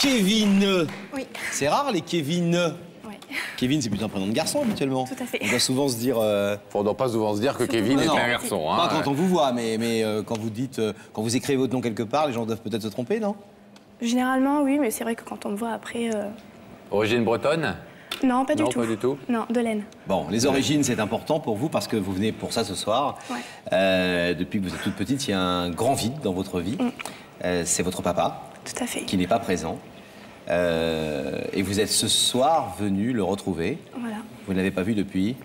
Kevin. Oui. C'est rare les Kevin. Oui. Kevin, c'est plutôt un prénom de garçon habituellement. Tout à fait. On doit souvent se dire. On ne doit pas souvent se dire que Kevin est un garçon. Pas quand on vous voit, mais quand vous dites, quand vous écrivez votre nom quelque part, les gens doivent peut-être se tromper, non? Généralement, oui, mais c'est vrai que quand on me voit après... Origine bretonne? Non, pas du Non, tout. pas du tout. Non, de l'Aisne. Bon, les origines, c'est important pour vous parce que vous venez pour ça ce soir. Ouais. Depuis que vous êtes toute petite, il y a un grand vide dans votre vie. C'est votre papa. Tout à fait. Qui n'est pas présent. Et vous êtes ce soir venu le retrouver. Voilà. Vous ne l'avez pas vu depuis?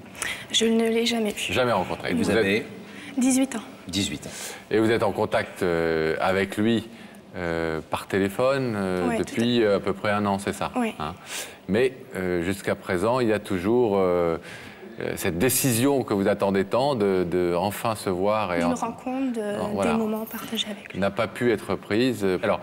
Je ne l'ai jamais vu. Jamais rencontré. Vous avez 18 ans. 18 ans. Et vous êtes en contact avec lui par téléphone Ouais, depuis à peu près 1 an, c'est ça? Oui. Hein? Mais jusqu'à présent, il y a toujours cette décision que vous attendez tant de enfin se voir. D'une rencontre, voilà, des moments partagés avec lui. n'a pas pu être prise. Alors,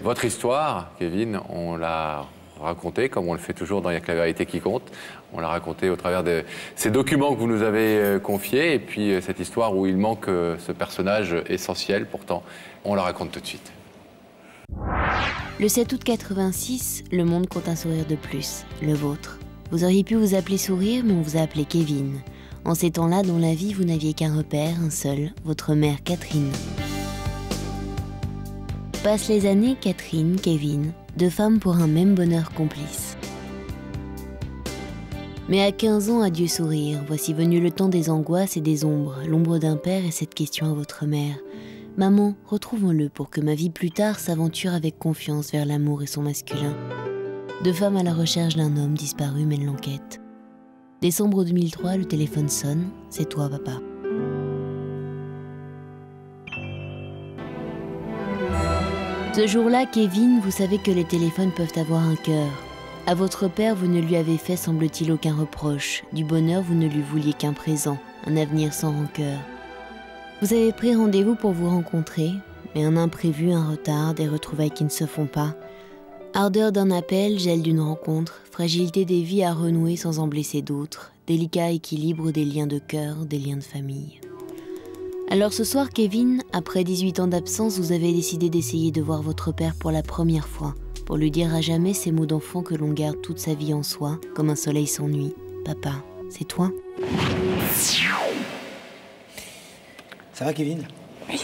votre histoire, Kevin, on l'a racontée, comme on le fait toujours dans Il n'y a que la vérité qui compte. On l'a racontée au travers de ces documents que vous nous avez confiés, et puis cette histoire où il manque ce personnage essentiel, pourtant, on la raconte tout de suite. Le 7 août 86, le monde compte un sourire de plus, le vôtre. Vous auriez pu vous appeler Sourire, mais on vous a appelé Kevin. En ces temps-là, dans la vie, vous n'aviez qu'un repère, un seul, votre mère Catherine. Passent les années, Catherine, Kevin, deux femmes pour un même bonheur complice. Mais à 15 ans, adieu Sourire, voici venu le temps des angoisses et des ombres, l'ombre d'un père et cette question à votre mère. Maman, retrouvons-le pour que ma vie plus tard s'aventure avec confiance vers l'amour et son masculin. Deux femmes à la recherche d'un homme disparu mènent l'enquête. Décembre 2003, le téléphone sonne. C'est toi, papa. Ce jour-là, Kevin, vous savez que les téléphones peuvent avoir un cœur. À votre père, vous ne lui avez fait, semble-t-il, aucun reproche. Du bonheur, vous ne lui vouliez qu'un présent, un avenir sans rancœur. Vous avez pris rendez-vous pour vous rencontrer, mais un imprévu, un retard, des retrouvailles qui ne se font pas. Ardeur d'un appel, gel d'une rencontre, fragilité des vies à renouer sans en blesser d'autres, délicat équilibre des liens de cœur, des liens de famille. Alors ce soir, Kevin, après 18 ans d'absence, vous avez décidé d'essayer de voir votre père pour la première fois, pour lui dire à jamais ces mots d'enfant que l'on garde toute sa vie en soi, comme un soleil sans nuit. Papa, c'est toi? Ça va, Kevin? Oui.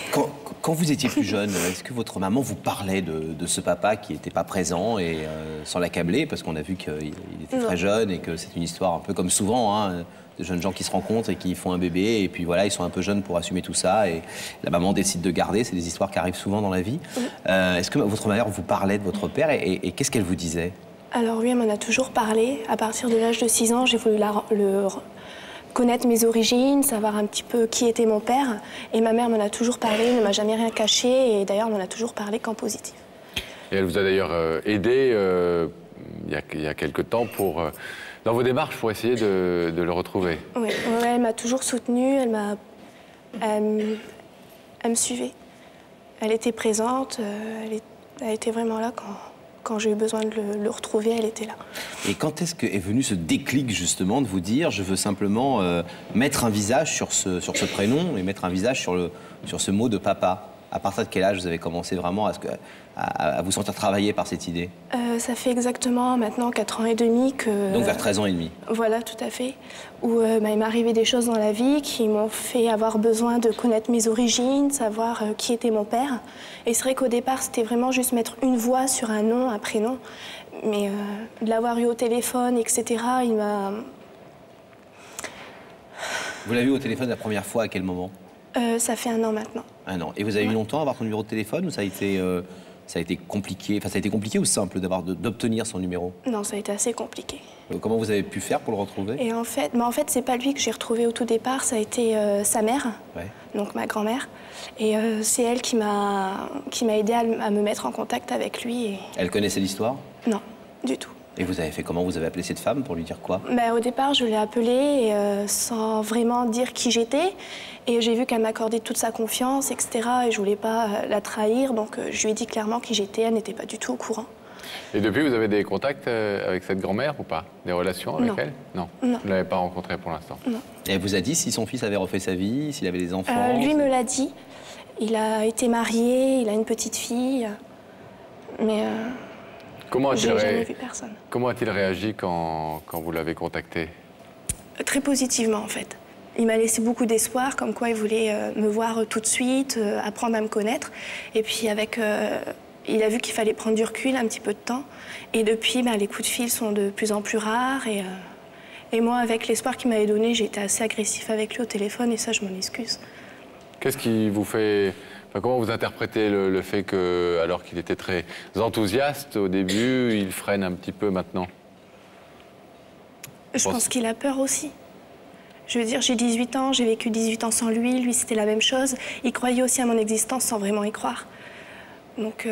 Quand vous étiez plus jeune, est-ce que votre maman vous parlait de ce papa qui n'était pas présent et sans l'accabler, parce qu'on a vu qu'il était très jeune et que c'est une histoire un peu comme souvent, hein, de jeunes gens qui se rencontrent et qui font un bébé et puis voilà, ils sont un peu jeunes pour assumer tout ça et la maman décide de garder. C'est des histoires qui arrivent souvent dans la vie. Est-ce que votre mère vous parlait de votre père et qu'est-ce qu'elle vous disait? Alors oui, elle m'en a toujours parlé. À partir de l'âge de 6 ans, j'ai voulu connaître mes origines, savoir un petit peu qui était mon père. Et ma mère m'en a toujours parlé, ne m'a jamais rien caché. Et d'ailleurs, m'en a toujours parlé qu'en positif. Et elle vous a d'ailleurs aidé il y a quelque temps dans vos démarches pour essayer de le retrouver. Oui, elle m'a toujours soutenue, elle me suivait. Elle était présente, elle était vraiment là quand j'ai eu besoin de le retrouver, elle était là. Et quand est-ce qu'est venu ce déclic, justement, de vous dire « je veux simplement mettre un visage sur ce prénom et mettre un visage sur ce mot de papa » ? À partir de quel âge vous avez commencé vraiment à vous sentir travailler par cette idée? Ça fait exactement maintenant 4 ans et demi que... Donc vers 13 ans et demi. Voilà, tout à fait. Où il m'est arrivé des choses dans la vie qui m'ont fait avoir besoin de connaître mes origines, savoir qui était mon père. Et c'est vrai qu'au départ, c'était vraiment juste mettre une voix sur un nom, un prénom. Mais de l'avoir eu au téléphone, etc., il m'a... Vous l'avez eu au téléphone la première fois à quel moment? Ça fait 1 an maintenant. 1 an. Et vous avez eu longtemps à avoir son numéro de téléphone ou ça a été compliqué? Enfin, ça a été compliqué ou simple d'obtenir son numéro? Non, ça a été assez compliqué. Comment vous avez pu faire pour le retrouver? Et en fait, c'est pas lui que j'ai retrouvé au tout départ, ça a été sa mère, donc ma grand-mère. Et c'est elle qui m'a aidé à me mettre en contact avec lui. Et... Elle connaissait l'histoire? Non, du tout. Et vous avez fait comment? Vous avez appelé cette femme pour lui dire quoi? Au départ, je l'ai appelée sans vraiment dire qui j'étais. Et j'ai vu qu'elle m'accordait toute sa confiance, etc. Et je voulais pas la trahir, donc je lui ai dit clairement qui j'étais. Elle n'était pas du tout au courant. Et depuis, vous avez des contacts avec cette grand-mère ou pas? Des relations avec elle? Non. Non. Vous ne l'avez pas rencontrée pour l'instant? Non. Et elle vous a dit si son fils avait refait sa vie, s'il avait des enfants? Lui me l'a dit. Il a été marié, il a une petite fille. Mais... J'ai jamais vu personne. Comment a-t-il réagi quand vous l'avez contacté? Très positivement, en fait. Il m'a laissé beaucoup d'espoir, comme quoi il voulait me voir tout de suite, apprendre à me connaître. Et puis, il a vu qu'il fallait prendre du recul, un petit peu de temps. Et depuis, les coups de fil sont de plus en plus rares. Et moi, avec l'espoir qu'il m'avait donné, j'ai été assez agressif avec lui au téléphone, et ça, je m'en excuse. Qu'est-ce qui vous fait... Enfin, comment vous interprétez le fait que, alors qu'il était très enthousiaste au début, il freine un petit peu maintenant? Je pense qu'il a peur aussi. Je veux dire, j'ai 18 ans, j'ai vécu 18 ans sans lui, lui c'était la même chose. Il croyait aussi à mon existence sans vraiment y croire. Donc,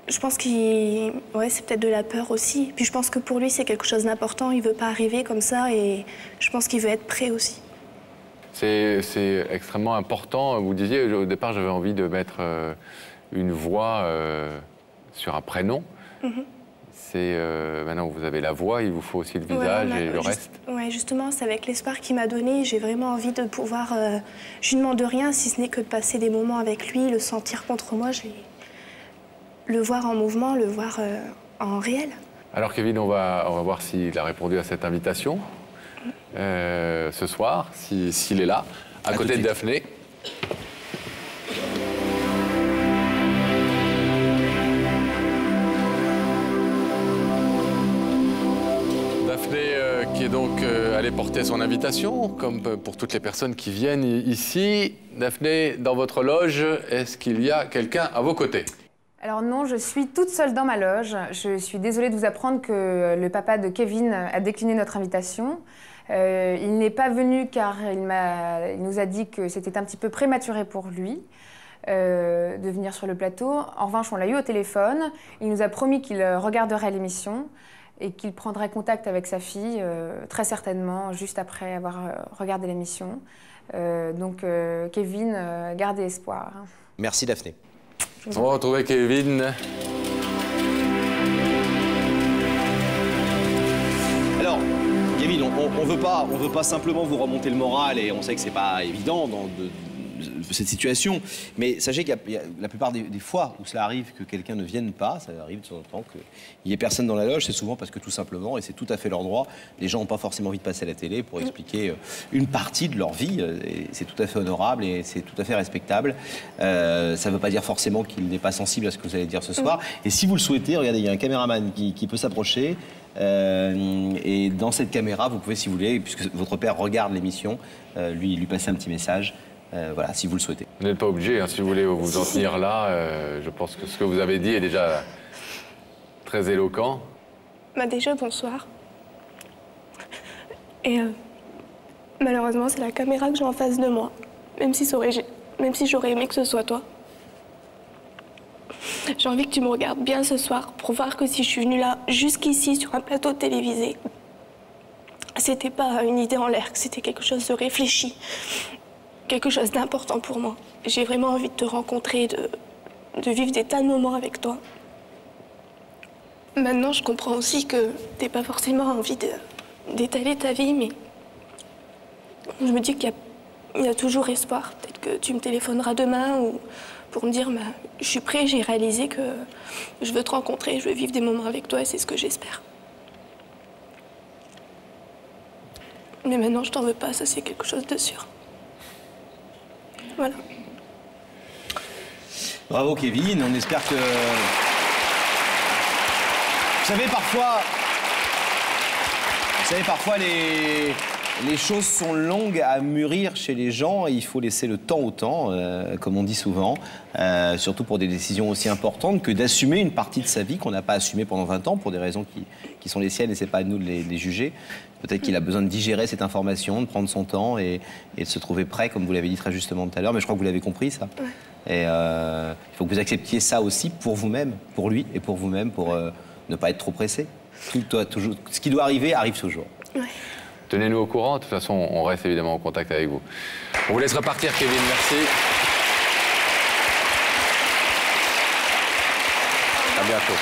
je pense qu'il... Ouais, c'est peut-être de la peur aussi. Puis je pense que pour lui, c'est quelque chose d'important, il veut pas arriver comme ça et je pense qu'il veut être prêt aussi. C'est extrêmement important. Vous disiez, au départ, j'avais envie de mettre une voix sur un prénom. Maintenant que vous avez la voix, il vous faut aussi le visage et le reste. Oui, justement, c'est avec l'espoir qu'il m'a donné. J'ai vraiment envie de pouvoir... je ne demande rien, si ce n'est que de passer des moments avec lui, le sentir contre moi, le voir en mouvement, le voir en réel. Alors Kevin, on va voir s'il a répondu à cette invitation ce soir, s'il est là, à côté de Daphné. Qui est donc allée porter son invitation, comme pour toutes les personnes qui viennent ici. Daphné, dans votre loge, est-ce qu'il y a quelqu'un à vos côtés? Alors non, je suis toute seule dans ma loge. Je suis désolée de vous apprendre que le papa de Kevin a décliné notre invitation. Il n'est pas venu car il nous a dit que c'était un petit peu prématuré pour lui de venir sur le plateau. En revanche, on l'a eu au téléphone. Il nous a promis qu'il regarderait l'émission et qu'il prendrait contact avec sa fille, très certainement, juste après avoir regardé l'émission. Donc, Kevin, gardez espoir. Merci, Daphné. On va retrouver Kevin. Alors, Kevin, on veut pas simplement vous remonter le moral, et on sait que c'est pas évident de cette situation, mais sachez qu'il y a la plupart des fois où cela arrive que quelqu'un ne vienne pas, ça arrive de temps en temps qu'il n'y ait personne dans la loge, c'est souvent parce que tout simplement, et c'est tout à fait leur droit, les gens n'ont pas forcément envie de passer à la télé pour expliquer une partie de leur vie, et c'est tout à fait honorable et c'est tout à fait respectable. Ça ne veut pas dire forcément qu'il n'est pas sensible à ce que vous allez dire ce soir, et si vous le souhaitez, regardez, il y a un caméraman qui peut s'approcher, et dans cette caméra, vous pouvez, si vous voulez, puisque votre père regarde l'émission, lui passer un petit message. Voilà, si vous le souhaitez. Vous n'êtes pas obligé, hein, si vous voulez vous en tenir là. Je pense que ce que vous avez dit est déjà très éloquent. Déjà, bonsoir. Et malheureusement, c'est la caméra que j'ai en face de moi. Même si j'aurais aimé que ce soit toi. J'ai envie que tu me regardes bien ce soir pour voir que si je suis venue là, jusqu'ici, sur un plateau télévisé, c'était pas une idée en l'air, que c'était quelque chose de réfléchi. Quelque chose d'important pour moi. J'ai vraiment envie de te rencontrer, de vivre des tas de moments avec toi. Maintenant, je comprends aussi que t'as pas forcément envie d'étaler ta vie, mais je me dis qu'il y a toujours espoir. Peut-être que tu me téléphoneras demain ou pour me dire je suis prêt, j'ai réalisé que je veux te rencontrer, je veux vivre des moments avec toi et c'est ce que j'espère. Mais maintenant, je t'en veux pas, ça c'est quelque chose de sûr. Voilà. Bravo Kevin, on espère que... Vous savez, parfois les choses sont longues à mûrir chez les gens et il faut laisser le temps au temps, comme on dit souvent, surtout pour des décisions aussi importantes que d'assumer une partie de sa vie qu'on n'a pas assumée pendant 20 ans pour des raisons qui sont les siennes et c'est pas à nous de les juger. Peut-être qu'il a besoin de digérer cette information, de prendre son temps et de se trouver prêt, comme vous l'avez dit très justement tout à l'heure, mais je crois que vous l'avez compris ça. Ouais. Et il faut que vous acceptiez ça aussi pour vous-même, pour lui et pour vous-même, pour ne pas être trop pressé. Ce qui doit arriver, arrive toujours. Ouais. Tenez-nous au courant, de toute façon, on reste évidemment en contact avec vous. On vous laisse repartir, Kevin, merci. À bientôt.